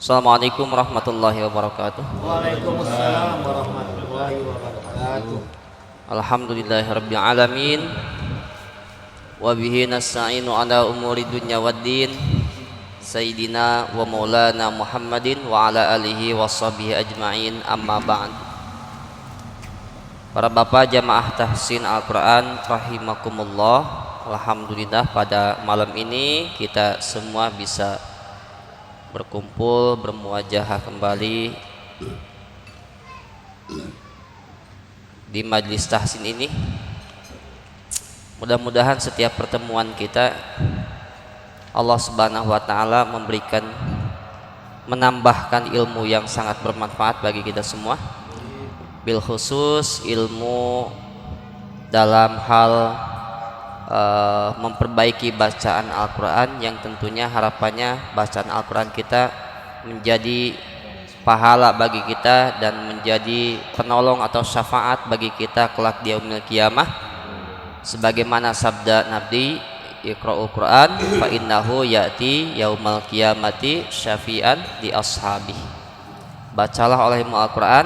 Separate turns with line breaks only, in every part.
Assalamualaikum warahmatullahi wabarakatuh.
Waalaikumsalam warahmatullahi wabarakatuh.
Alhamdulillahirabbil alamin. Wa bihi nasta'inu ala umuri dunya waddin. Sayyidina wa maulana Muhammadin wa ala alihi washabihi ajma'in. Amma ba'd. Para bapak jamaah tahsin Al-Qur'an rahimakumullah. Alhamdulillah pada malam ini kita semua bisa berkumpul, bermuajahah kembali di majlis tahsin ini. Mudah-mudahan setiap pertemuan kita Allah Subhanahu wa taala menambahkan ilmu yang sangat bermanfaat bagi kita semua. Bil khusus ilmu dalam hal memperbaiki bacaan Al-Quran, yang tentunya harapannya bacaan Al-Quran kita menjadi pahala bagi kita dan menjadi penolong atau syafaat bagi kita kelak di yaumil qiyamah, sebagaimana sabda Nabi, Iqra'ul Quran fa innahu ya'ti yaumal qiyamati syafi'an di ashabi. Bacalah olehmu Al-Quran,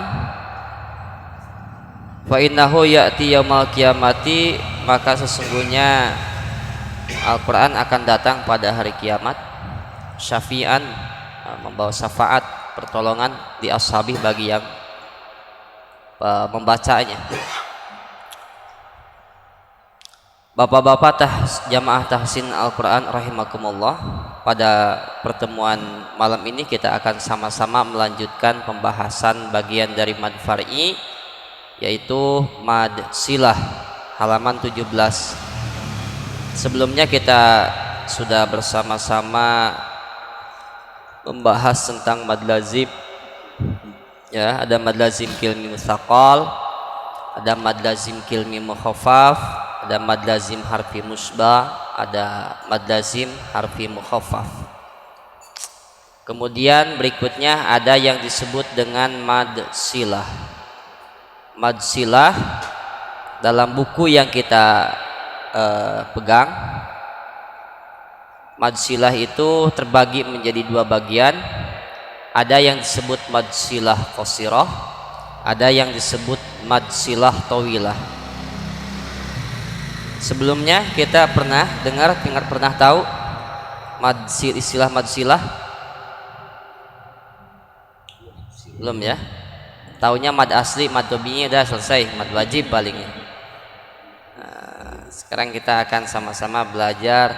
fa innahu ya'ti yaumal qiyamati, maka sesungguhnya Al-Quran akan datang pada hari kiamat syafi'an, membawa syafaat, pertolongan di ashabi bagi yang membacanya. Bapak-bapak jamaah tahsin Al-Quran rahimakumullah, pada pertemuan malam ini kita akan sama-sama melanjutkan pembahasan bagian dari mad far'i, yaitu mad silah, halaman 17. Sebelumnya kita sudah bersama-sama membahas tentang mad lazim, ya, ada mad lazim kilmi mutsaqal, ada mad lazim kilmi mukhaffaf, ada mad lazim harfi musbah, ada mad lazim harfi mukhaffaf. Kemudian berikutnya ada yang disebut dengan mad silah. Mad silah dalam buku yang kita pegang, mad silah itu terbagi menjadi dua bagian. Ada yang disebut mad silah qasirah, ada yang disebut mad silah tawilah. Sebelumnya kita pernah pernah tahu istilah mad silah? Belum ya? Taunya mad asli, mad tabi'i udah selesai, mad wajib palingnya. Nah, sekarang kita akan sama-sama belajar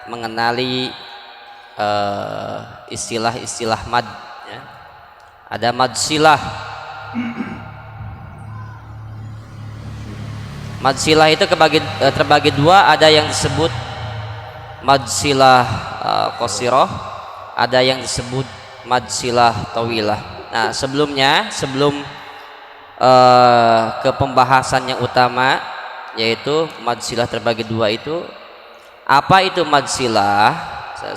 mengenali istilah-istilah mad, ya. Ada mad silah. Mad silah itu terbagi dua, ada yang disebut mad silah qasirah, ada yang disebut mad silah tawilah. Nah, sebelum ke pembahasan yang utama, yaitu mad silah terbagi dua itu, apa itu mad silah?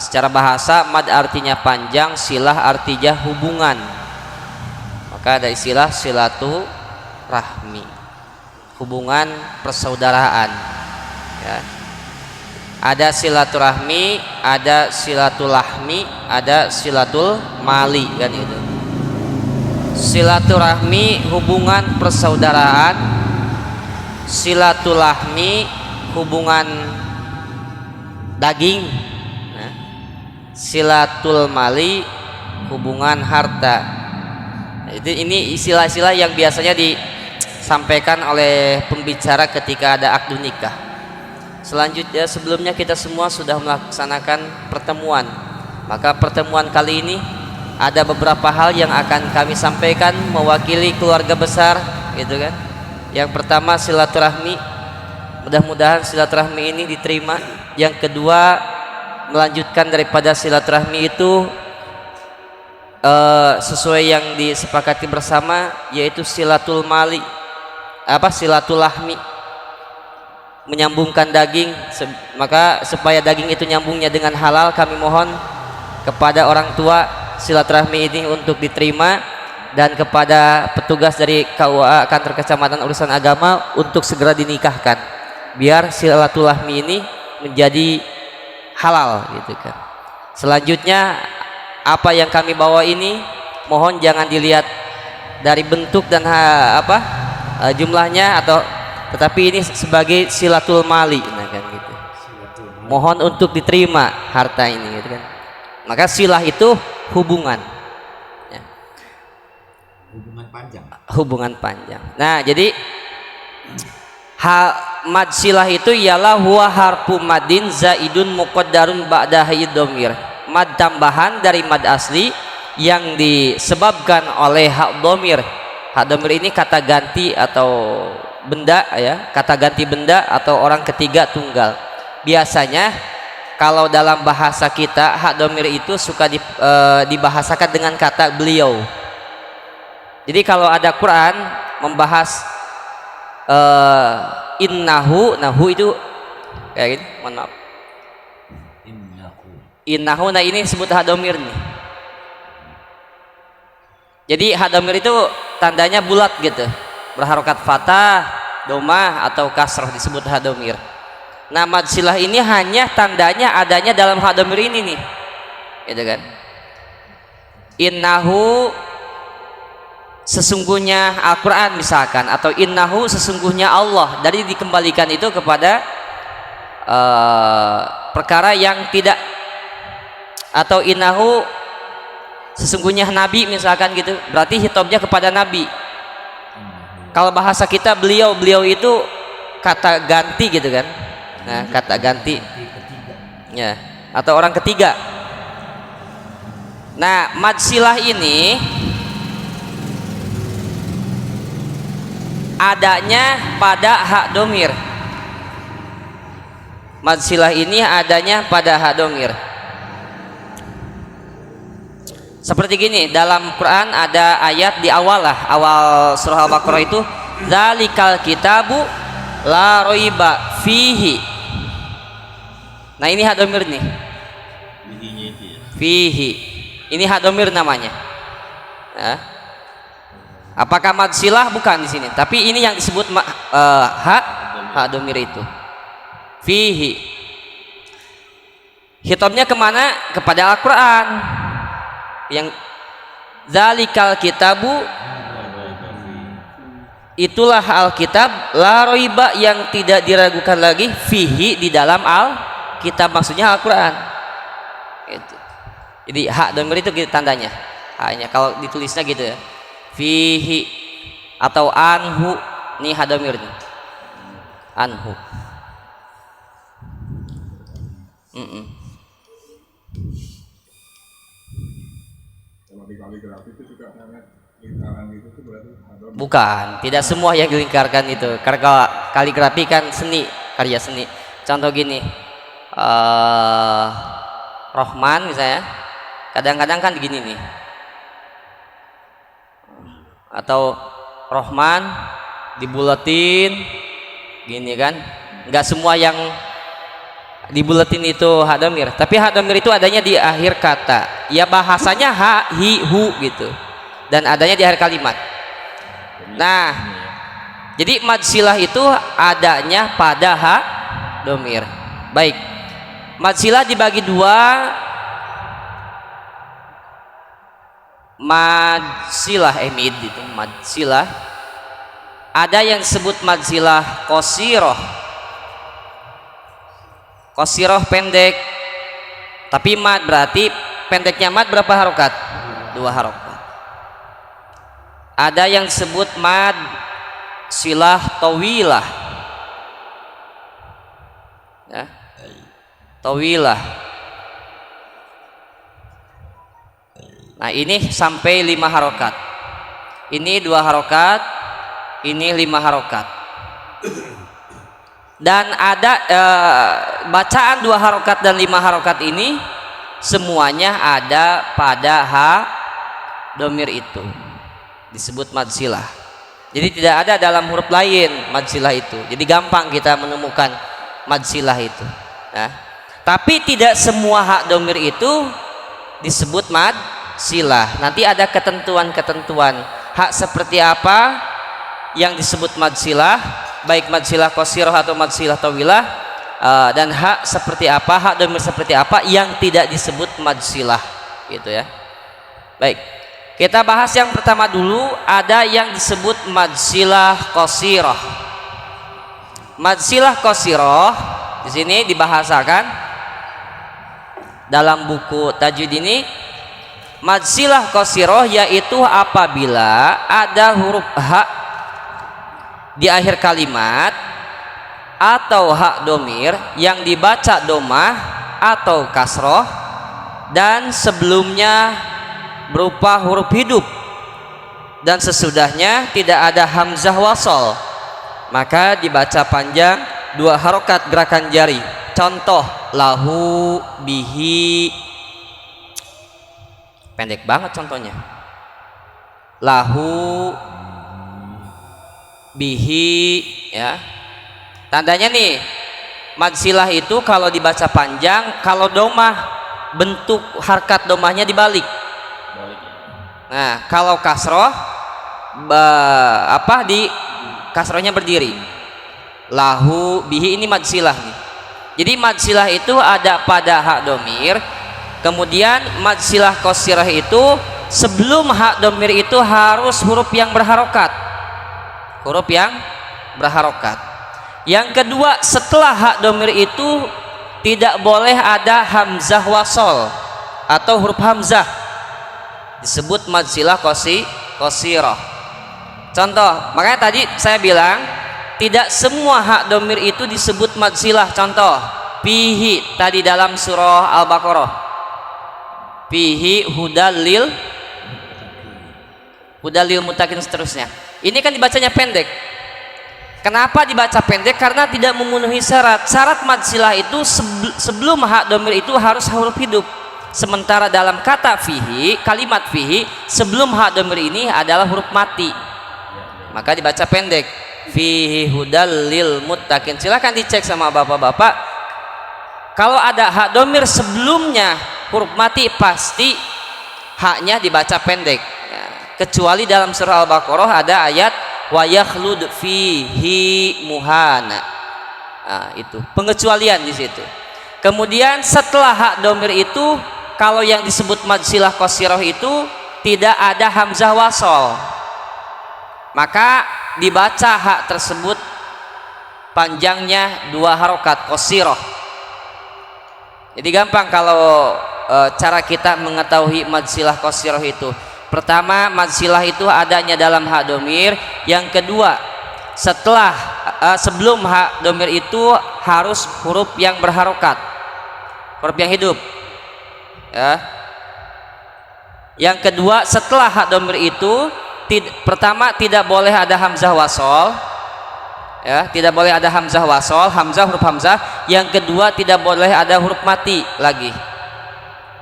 Secara bahasa, mad artinya panjang, silah artinya hubungan. Maka ada istilah silatu rahmi, hubungan persaudaraan, ya. Ada silaturahmi, ada silatulahmi, ada silatul mali, kan itu. Silaturahmi hubungan persaudaraan, silatulahmi hubungan daging, nah, silatul mali hubungan harta. Ini istilah-istilah yang biasanya disampaikan oleh pembicara ketika ada akad nikah. Selanjutnya, sebelumnya kita semua sudah melaksanakan pertemuan, maka pertemuan kali ini ada beberapa hal yang akan kami sampaikan mewakili keluarga besar, gitu kan. Yang pertama silaturahmi, mudah-mudahan silaturahmi ini diterima. Yang kedua, melanjutkan daripada silaturahmi itu sesuai yang disepakati bersama, yaitu silatul mali, silatulahmi, menyambungkan daging. Maka supaya daging itu nyambungnya dengan halal, kami mohon kepada orang tua silaturahmi ini untuk diterima, dan kepada petugas dari KUA Kantor Kecamatan Urusan Agama untuk segera dinikahkan, biar silaturahmi ini menjadi halal, gitu kan. Selanjutnya apa yang kami bawa ini mohon jangan dilihat dari bentuk dan jumlahnya, atau tetapi ini sebagai silatul mali, nah kan gitu. Mohon untuk diterima harta ini, gitu kan. Maka silah itu hubungan, ya. Hubungan panjang. Nah, jadi mad silah itu ialah huwa harfu madin zaidun muqaddarun ba'da haid dhamir. Mad tambahan dari mad asli yang disebabkan oleh hak dhamir. Hak dhamir ini kata ganti atau benda, ya, kata ganti benda atau orang ketiga tunggal. Biasanya kalau dalam bahasa kita hak dhamir itu suka dibahasakan dengan kata beliau. Jadi kalau ada Quran membahas nahu itu kayak gini, mohon maaf, innahu, nah ini disebut hak dhamir nih. Jadi hak dhamir itu tandanya bulat gitu, berharokat fathah, domah atau kasroh, disebut hak dhamir. Nah, mad silah ini hanya tandanya adanya dalam hak dhamir ini nih, gitu kan. Innahu sesungguhnya Al-Quran misalkan, atau innahu sesungguhnya Allah, dari dikembalikan itu kepada perkara yang tidak, atau innahu sesungguhnya Nabi misalkan gitu, berarti hitobnya kepada Nabi. Kalau bahasa kita beliau itu kata ganti gitu kan. Nah, kata ganti ya, atau orang ketiga. Nah, mad silah ini adanya pada hak dhamir. Mad silah ini adanya pada hak dhamir. Seperti gini, dalam Quran ada ayat di awal surah Al-Baqarah itu, dzalikal kitabu la raiba fihi. Nah, ini hak dhamir nih. Fihi. Ini hak dhamir namanya. Ya. Apakah mad silah? Bukan di sini. Tapi ini yang disebut hak dhamir itu. Fihi. Hitobnya kemana? Kepada Al-Quran. Yang dzalikal kitabu, itulah Alkitab, la raiba yang tidak diragukan lagi, fihi di dalam Alkitab, maksudnya Al-Quran. Gitu. Jadi hak dhamir itu gitu tandanya. Hanya kalau ditulisnya gitu ya. Fihi atau anhu, ini hak dhamir nih. Anhu.
Kalau di kaligrafi itu juga lingkaran itu berarti ada.
Bukan, tidak semua yang dilingkarkan itu. Karena kaligrafi kan seni, karya seni. Contoh gini, Rohman misalnya, kadang-kadang kan begini nih, atau Rohman dibulatin gini kan. Nggak semua yang dibulatin itu hak dhamir, tapi hak dhamir itu adanya di akhir kata, ya bahasanya ha, hi, hu gitu, dan adanya di akhir kalimat. Nah, jadi mad silah itu adanya pada hak dhamir. Baik, mad silah dibagi dua. Mad silah itu mad silah, ada yang disebut mad silah qasiroh. Qasiroh pendek, tapi mad berarti pendeknya mad berapa harokat? 2 harokat. Ada yang disebut mad silah tawilah, ya, tawilah. Nah, ini sampai 5 harokat. Ini 2 harokat, ini 5 harokat. Dan ada bacaan 2 harokat dan 5 harokat ini semuanya ada pada hak dhamir itu, disebut mad silah. Jadi tidak ada dalam huruf lain mad silah itu. Jadi gampang kita menemukan mad silah itu, ya. Tapi tidak semua hak dhamir itu disebut mad silah. Nanti ada ketentuan-ketentuan hak seperti apa yang disebut mad silah, baik mad silah qasiroh atau mad silah tawilah, dan hak seperti apa, hak dhamir seperti apa yang tidak disebut mad silah. gitu ya. Baik, kita bahas yang pertama dulu. Ada yang disebut mad silah qasirah. Mad silah qasirah di sini dibahasakan dalam buku tajwid ini. Mad silah qasirah yaitu apabila ada huruf ha di akhir kalimat atau hak domir yang dibaca domah atau kasroh dan sebelumnya berupa huruf hidup dan sesudahnya tidak ada hamzah wasol, maka dibaca panjang 2 harokat gerakan jari. Contoh lahu, bihi, pendek banget contohnya, lahu, bihi ya. Tandanya nih, mad silah itu kalau dibaca panjang, kalau domah bentuk harkat domahnya dibalik. Nah, kalau kasroh di kasrohnya berdiri. Lahu, bihi, ini mad silah nih. Jadi mad silah itu ada pada hak domir. Kemudian mad silah qasirah itu sebelum hak domir itu harus huruf yang berharokat. Huruf yang berharokat. Yang kedua, setelah hak domir itu tidak boleh ada hamzah wasol atau huruf hamzah, disebut mad silah qasirah. Contoh, makanya tadi saya bilang tidak semua hak domir itu disebut mad silah. Contoh fihi tadi dalam surah Al-Baqarah, fihi hudalil muttaqin seterusnya. Ini kan dibacanya pendek. Kenapa dibaca pendek? Karena tidak memenuhi syarat. Syarat mad silah itu sebelum hak domir itu harus huruf hidup. Sementara dalam kata fihi, kalimat fihi, sebelum hak domir ini adalah huruf mati. Maka dibaca pendek. Fihi hudal lil muttaqin. Silahkan dicek sama bapak-bapak. Kalau ada hak domir sebelumnya huruf mati, pasti haknya dibaca pendek. Ya, kecuali dalam surah Al-Baqarah ada ayat wa yakhlud fihi muhana. Nah, itu pengecualian di situ. Kemudian setelah hak domir itu, kalau yang disebut mad silah qasirah itu tidak ada hamzah wasol, maka dibaca hak tersebut panjangnya 2 harokat qasirah. Jadi gampang kalau cara kita mengetahui mad silah qasirah itu. Pertama, mad silah itu adanya dalam hak domir. Yang kedua, sebelum hak domir itu harus huruf yang berharokat, huruf yang hidup ya. Yang kedua, setelah hak domir itu pertama tidak boleh ada hamzah wasol ya, tidak boleh ada hamzah wasol, huruf hamzah. Yang kedua, tidak boleh ada huruf mati lagi.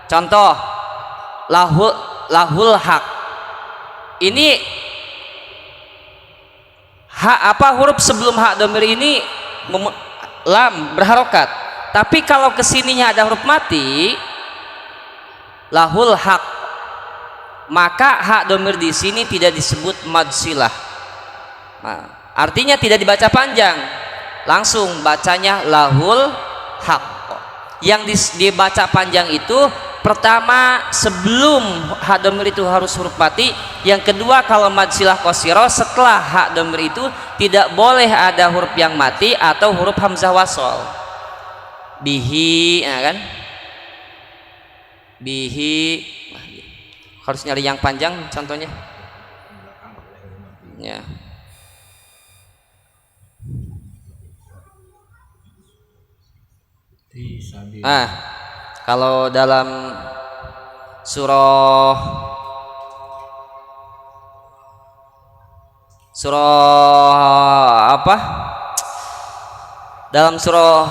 Contoh lahul hak, ini huruf sebelum hak domir ini lam berharokat, tapi kalau kesininya ada huruf mati lahul hak, maka hak domir di sini tidak disebut mad silah. Nah, artinya tidak dibaca panjang, langsung bacanya lahul hak. Yang dibaca panjang itu pertama, sebelum hak domir itu harus huruf mati. Yang kedua, kalau mad silah qasirah, setelah hak domir itu tidak boleh ada huruf yang mati atau huruf hamzah wasol. Bihi, ya kan? Bihi, harus nyari yang panjang contohnya. Ya. Nah, kalau dalam surah apa? Dalam surah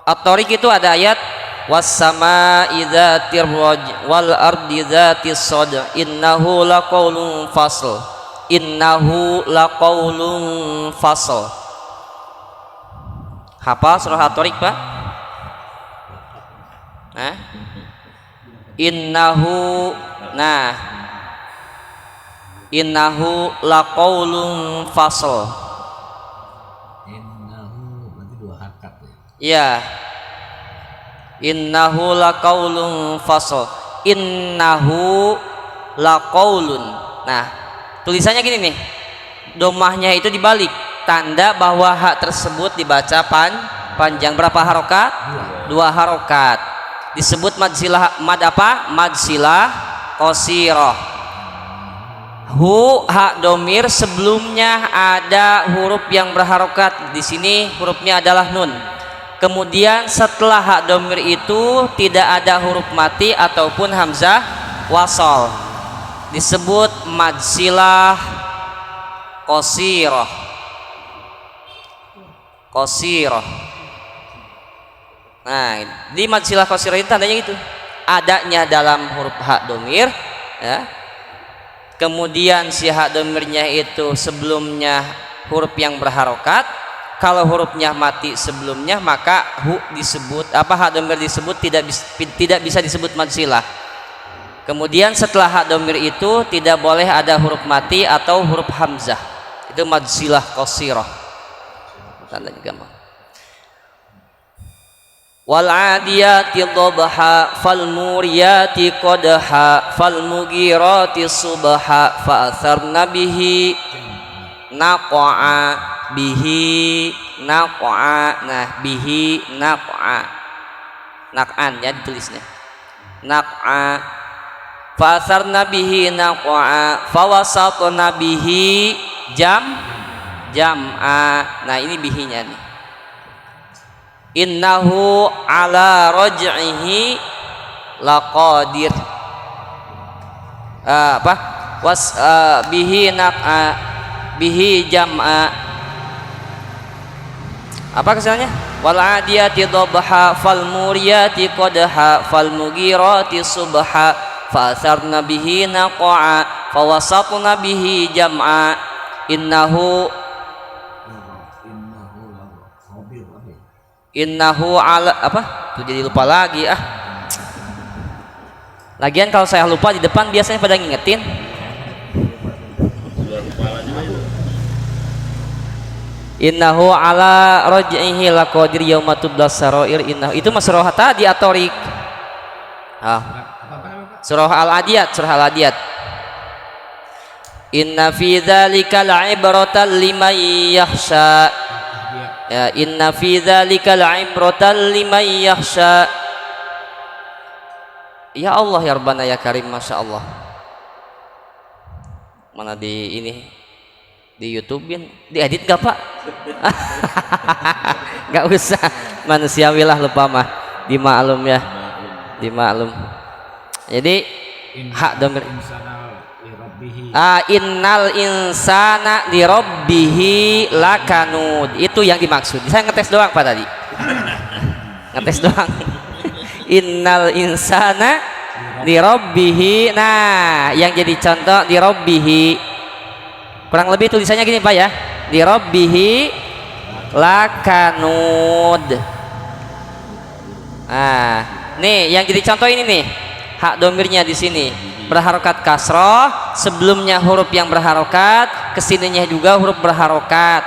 At-Tariq itu ada ayat was-samaa'i dzatir raj wal ardi dzatis sad innahu laqaulun fasl. Innahu laqaulun fasl. Hafal surah At-Tariq, Pak? Nah, innahu laqaulun fasl.
Innahu berarti 2 harokat ya.
Iya. Innahu laqaulun fasl. Innahu laqaulun. Nah, tulisannya gini nih. Domahnya itu dibalik, tanda bahwa hak tersebut dibaca panjang. Berapa harokat? 2 harokat. Disebut mad silah, mad apa? Mad silah qasirah. Hu hak domir sebelumnya ada huruf yang berharokat. Di sini hurufnya adalah nun. Kemudian setelah hak domir itu tidak ada huruf mati ataupun hamzah wasol, disebut mad silah qasirah. Nah, di mad silah qasirah itu tandanya gitu, adanya dalam huruf hak domir, ya. Kemudian si hak domirnya itu sebelumnya huruf yang berharokat. Kalau hurufnya mati sebelumnya, maka hu disebut apa, hak domir disebut tidak bisa disebut mad silah. Kemudian setelah hak domir itu tidak boleh ada huruf mati atau huruf hamzah. Itu mad silah qasirah. Tandanya gampang. Wal adiyati dhabha fal muriyati qadha fal mughirati subha fa atharna bihi naqa'a. Bihi naqa'a. Nah, bihi naqa'a, naq'an ya ditulisnya, naq'a. Fa atharna bihi naqa'a fa wasatna bihi jam'a. Nah, ini bihinya nih. Innahu ala raj'ihi laqadir. Apa? Bihi naq'a, bihi jam'a. Apa kesannya? Wal adiyati dhabha fal muriyati qadha fal mughirati subha fa atharna bihi naqa'a fa wasatna bihi jam'a. Innahu ala apa? Tuh jadi lupa lagi ah. Lagian kalau saya lupa di depan biasanya pada ngingetin. Innahu ala raj'ihi laqadir yauma tublas sarair. Innahu itu mas surah tadi atorik. Surah Al-Adiyat, surah Al-Adiyat. Inna fi dzalika la'ibratan liman yakhsha. Ya, inna fi dzalika la'ibratan liman yakhsha. Ya Allah ya Rabbana ya Karim, Masya Allah. Mana di ini di YouTube-in diedit gak Pak? Gak usah, manusiawilah lupa mah, dimaklum ya, dimaklum. Jadi hak domir innal insana li rabbihi lakanud, itu yang dimaksud. Saya ngetes doang Pak tadi. Ngetes doang. Innal insana li rabbihi. Nah, yang jadi contoh li rabbihi kurang lebih tulisannya gini Pak ya, li rabbihi lakanud. Nah, nih yang jadi contoh ini nih, hak domirnya di sini berharokat kasroh, sebelumnya huruf yang berharokat, kesininya juga huruf berharokat,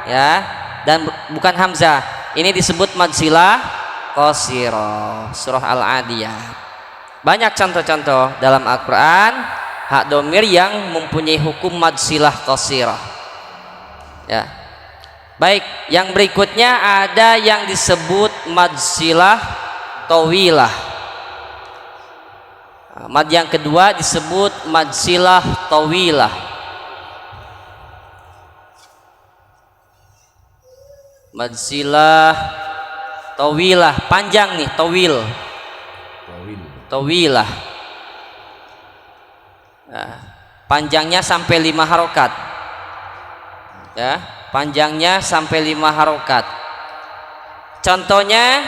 ya, dan bukan hamzah. Ini disebut mad silah qasirah, surah Al-Adiyat. Banyak contoh-contoh dalam Al-Quran hak domir yang mempunyai hukum mad silah qasirah, ya. Baik, yang berikutnya ada yang disebut mad silah tawilah. Mad yang kedua disebut mad silah tawilah. Mad silah tawilah, panjang nih, tawilah. Nah, panjangnya sampai 5 harokat, ya, panjangnya sampai 5 harokat. Contohnya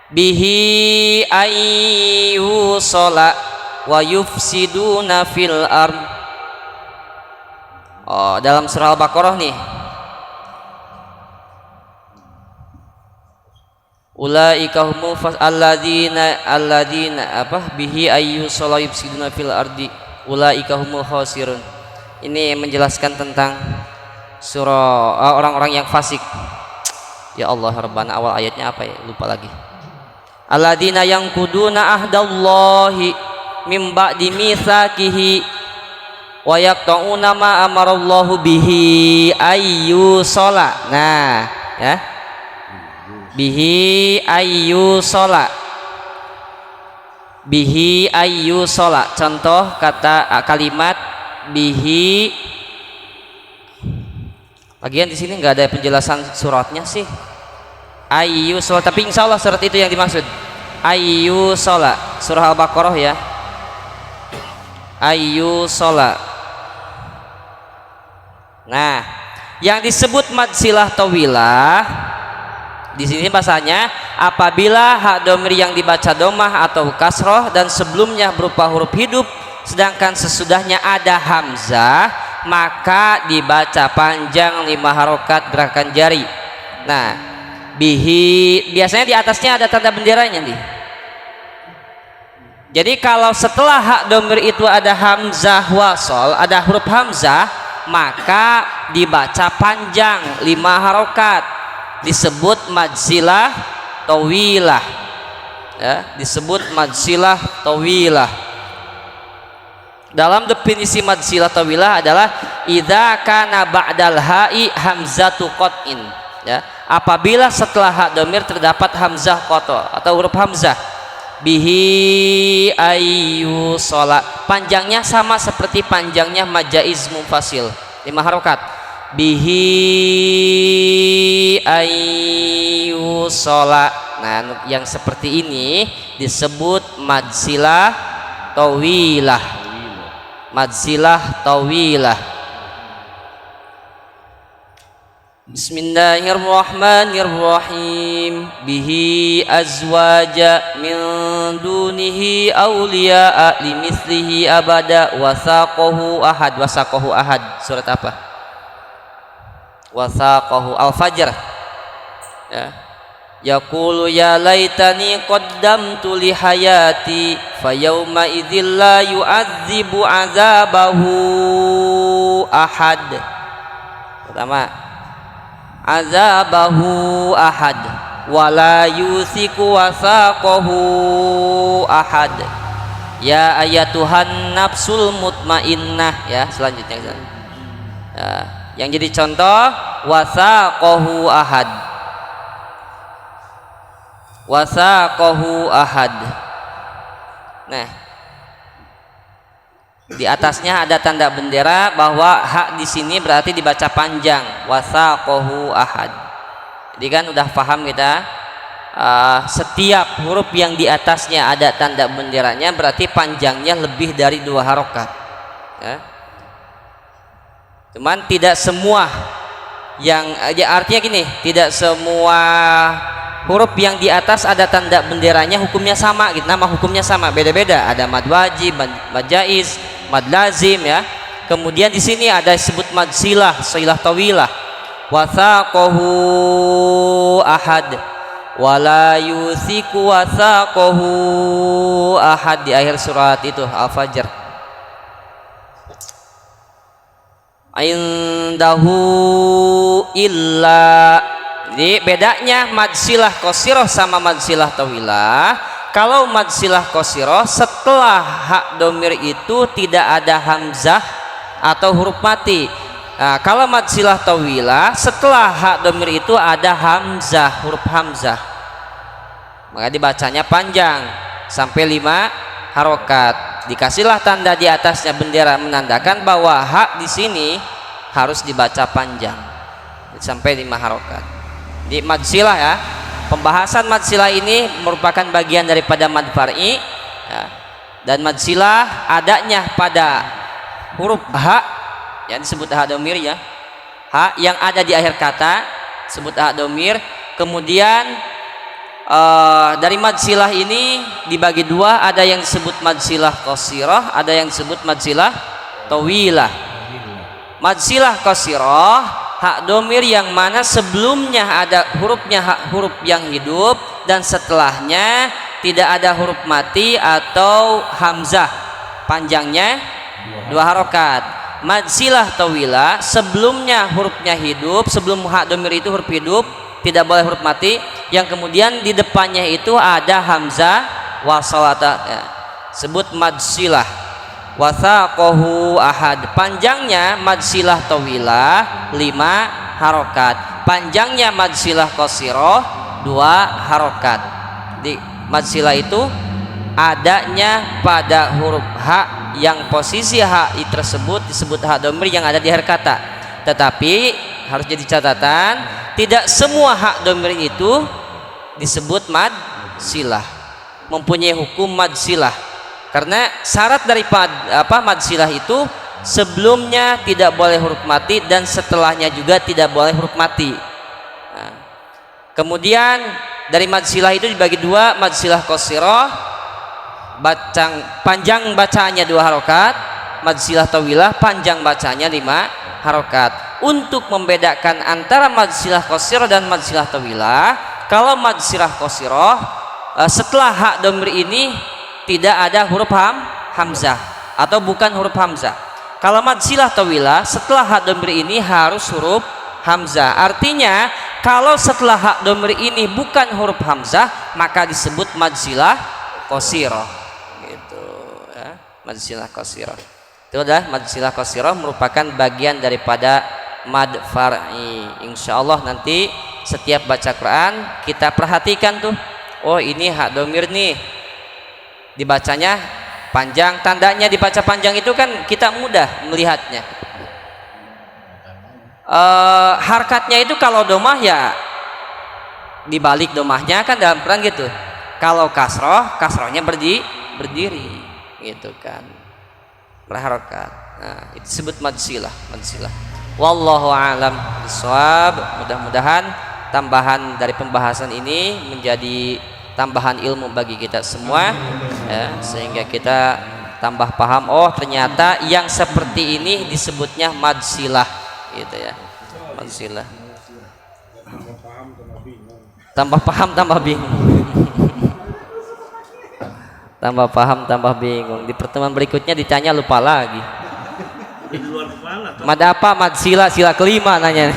bihi ayyu shola wa yufsiduna fil ard. Oh, dalam surah Al-Baqarah nih, ulaika humul alladzina apa bihi ayyu shola yufsiduna fil ardi ulaika humul khasirun. Ini menjelaskan tentang surah orang-orang yang fasik. Ya Allah Rabbana, awal ayatnya apa ya, lupa lagi. alladzina yanquduna ahdallahi mim ba'di mitsaqihi wa yaqta'una ma amarallahu bihi ayyusala. Nah, ya. Bihi ayyusala. Bihi ayyusala. Contoh kata kalimat bihi. Lagian di sini nggak ada penjelasan suratnya sih. Ayyusala, tapi insya Allah surat itu yang dimaksud. Ayyusala, surah Al-Baqarah ya. Ayyusala. Nah, yang disebut mad silah tawilah di sini bahasanya apabila hak domir yang dibaca domah atau kasroh dan sebelumnya berupa huruf hidup, sedangkan sesudahnya ada hamzah, maka dibaca panjang 5 harokat gerakan jari. Nah, bihi biasanya di atasnya ada tanda benderanya nih. Jadi kalau setelah hak domir itu ada hamzah wasol, ada huruf hamzah, maka dibaca panjang 5 harokat, disebut madzilah tawilah ya, disebut madzilah tawilah. Dalam definisi madzilah tawilah adalah idza kana ba'dal ha'i hamzatu qat'in ya, apabila setelah hak domir terdapat hamzah qata atau huruf hamzah. Bihi ayu sholat, panjangnya sama seperti panjangnya majaiz munfasil 5 harokat. Bihi ayu sholat. Nah, yang seperti ini disebut madzilah tawilah. Madzilah tawilah. Bismillahirrahmanirrahim. Bihi azwaja min dunihi awliya'a limithlihi abada wasaqahu ahad. Wasaqahu ahad surat apa? Wasaqahu Al-Fajr ya. Yaqulu ya laitani qaddamtu li hayati fayawma idzil la yu'adzibu azabahu ahad. Pertama, azabahu ahad wala yusiku wasaqahu ahad. Ya ayatuhan nafsul mutmainnah ya, selanjutnya ya, yang jadi contoh wasaqahu ahad. Wasaqahu ahad. Nah, di atasnya ada tanda bendera bahwa hak di sini berarti dibaca panjang. Wasaqahu ahad. Jadi kan udah paham kita, setiap huruf yang di atasnya ada tanda benderanya berarti panjangnya lebih dari 2 harokat ya. Cuman tidak semua yang ya, artinya gini, tidak semua huruf yang di atas ada tanda benderanya hukumnya sama gitu. Nama hukumnya sama, beda-beda. Ada mad wajib, mad jaiz, mad lazim ya. Kemudian di sini ada disebut mad silah, silah tawilah. Wasaqahu ahad wala yusiku wasaqahu ahad di akhir surat itu Al-Fajr. Indahu illa. Jadi bedanya madsilah qasiroh sama madsilah tawilah. Kalau madsilah qasiroh setelah hak domir itu tidak ada hamzah atau huruf mati. Nah, kalau madsilah tawilah setelah hak domir itu ada hamzah, huruf hamzah, maka dibacanya panjang sampai 5 harokat. Dikasihlah tanda di atasnya bendera menandakan bahwa hak di sini harus dibaca panjang sampai 5 harokat. Di madsilah ya, pembahasan madsilah ini merupakan bagian daripada mad far'i ya. Dan madsilah adanya pada huruf hak yang disebut hak domir ya, hak yang ada di akhir kata disebut hak domir. Kemudian dari madsilah ini dibagi 2, ada yang disebut madsilah qasirah, ada yang disebut madsilah tawilah. Madsilah qasirah, hak domir yang mana sebelumnya ada hurufnya huruf yang hidup dan setelahnya tidak ada huruf mati atau hamzah, panjangnya 2 harokat. Madsilah tawilah sebelumnya hurufnya hidup, sebelum hak domir itu huruf hidup tidak boleh huruf mati yang kemudian di depannya itu ada hamzah wasalata ya. Sebut mad silah. Wathaqahu ahad, panjangnya mad silah tawilah 5 harokat, panjangnya mad silah qasirah 2 harokat. Di mad silah itu adanya pada huruf ha yang posisi ha tersebut disebut ha dhamir yang ada di akhir kata. Tetapi harus jadi catatan, tidak semua ha dhamir itu disebut mad silah, mempunyai hukum mad silah. Karena syarat daripada mad silah itu sebelumnya tidak boleh huruf mati dan setelahnya juga tidak boleh huruf mati. Nah, kemudian dari mad silah itu dibagi 2, mad silah qasirah panjang bacaannya 2 harokat, mad silah tawilah panjang bacanya 5 harokat. Untuk membedakan antara mad silah qasirah dan mad silah tawilah, kalau mad silah qasirah setelah ha dhamir ini tidak ada huruf hamzah atau bukan huruf hamzah. Kalau mad silah tawilah setelah ha dhamir ini harus huruf hamzah. Artinya kalau setelah ha dhamir ini bukan huruf hamzah maka disebut mad silah qasirah. Gitu ya, mad silah qasirah. Itu adalah mad silah qasirah merupakan bagian daripada mad far'i. Insyaallah nanti setiap baca Quran kita perhatikan tuh. Oh, ini ha dhamir nih. Dibacanya panjang, tandanya dibaca panjang itu kan kita mudah melihatnya. Harkatnya itu kalau domah ya dibalik domahnya kan dalam Quran gitu. Kalau kasroh, kasrohnya berdiri gitu kan, berharokat. Nah, itu disebut mad silah. Wallahu a'lam bishawab. Mudah-mudahan tambahan dari pembahasan ini menjadi tambahan ilmu bagi kita semua ya, sehingga kita tambah paham, oh ternyata yang seperti ini disebutnya mad silah gitu ya, mad silah. Tambah paham tambah bingung. Tambah paham tambah bingung. Di pertemuan berikutnya ditanya lupa lagi. Mad apa? Mad silah, sila kelima nanya.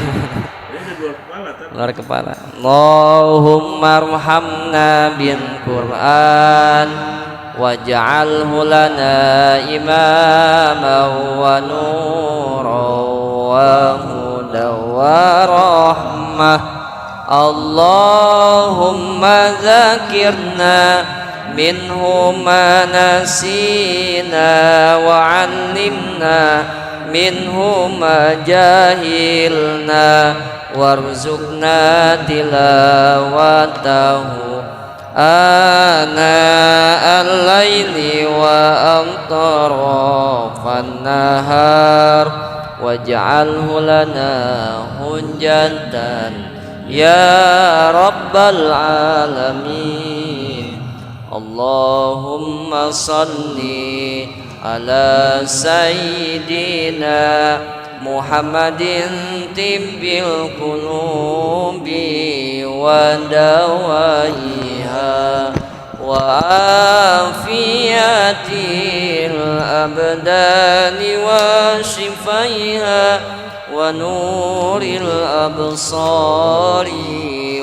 Luar kepala. Allahumma arhamna bil Qur'an waj'alhu lana imaman wa nuran wa hudan wa rahmah. Allahumma zakirna minhu ma nasina wa 'allimna minhu ma jahilna warzuqna tilawatahu ana al-laili wa antarafan nahar waj'alhu lana hujjatan ya rabbal alamin. Allahumma salli ala sayyidina Muhammadin tibbil qulubi wa dawaiha wa afiyatil abdani wa shifaiha wa nuril absari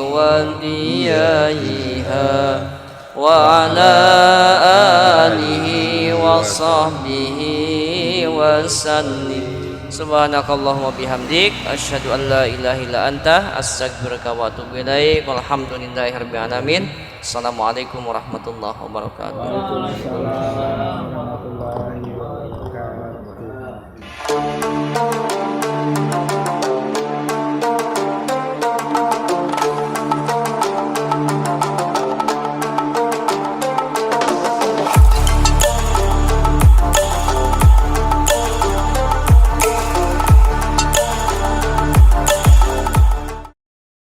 wa diyaiha wa ala alihi wa sahbihi wa sallim. Subhanakallahumma bihamdik asyhadu an la ilaha illa anta astaghfiruka wa atubu ilaik. Walhamdulillahirabbil alamin. Assalamualaikum warahmatullahi wabarakatuh.
Waalaikumsalam warahmatullahi wabarakatuh.